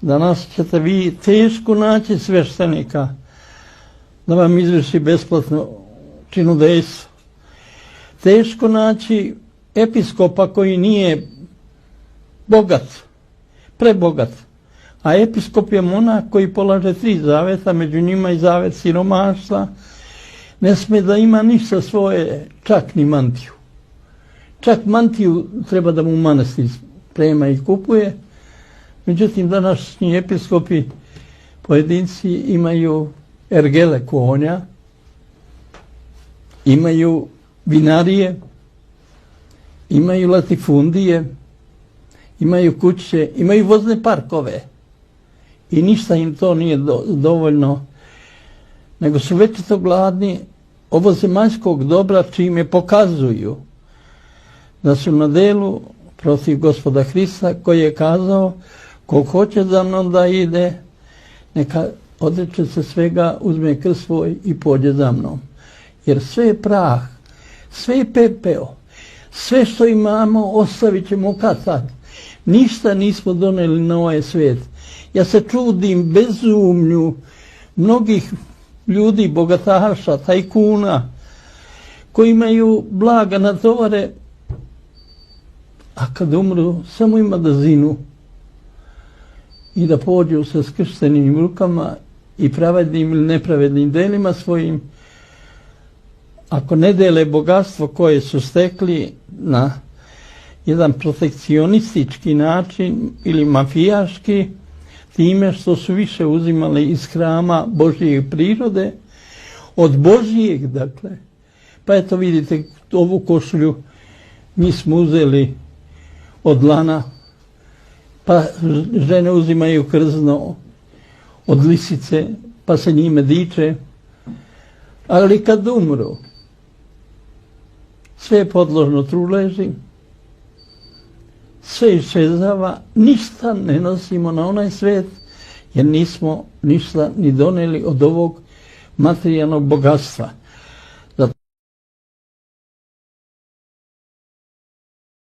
Danas ćete vi teško naći sveštenika da vam izvrši besplatno činodejstvo. Teško naći episkopa koji nije bogat, prebogat. A episkop je monah koji polaže 3 zaveta, među njima i zavet siromaštva. Ne sme da ima ništa svoje, čak ni mantiju. Čak mantiju treba da mu manastir sprema i kupuje. Međutim, današnji episkopi, pojedinci, imaju ergele konja, imaju vinarije, imaju latifundije, imaju kuće, imaju vozne parkove. I ništa im to nije dovoljno, nego su večito gladni ovozemaljskog dobra, čime pokazuju da su na delu protiv Gospoda Hrista, koji je kazao: ko hoće za mnom da ide, neka odreče se svega, uzme krst svoj i pođe za mnom. Jer sve je prah, sve je pepeo, sve što imamo ostavit ćemo kad tad. Ništa nismo doneli na ovaj svijet. Ja se čudim bezumlju mnogih ljudi, bogataša, tajkuna, koji imaju blaga na tovare, a kad umru samo ima da zinu i da pođu sa skrštenim rukama i pravednim ili nepravednim delima svojim. Ako ne dele bogatstvo koje su stekli na jedan protekcionistički način ili mafijaški, time što su više uzimali iz hrama Božije prirode, od Božijeg, dakle. Pa eto vidite, ovu košulju mi smo uzeli od lana, pa žene uzimaju krzno od lisice, pa se njime diče. Ali kad umru, sve je podložno truleži, sve iščezava, ništa ne nosimo na onaj svijet, jer nismo ništa ni doneli od ovog materijalnog bogatstva.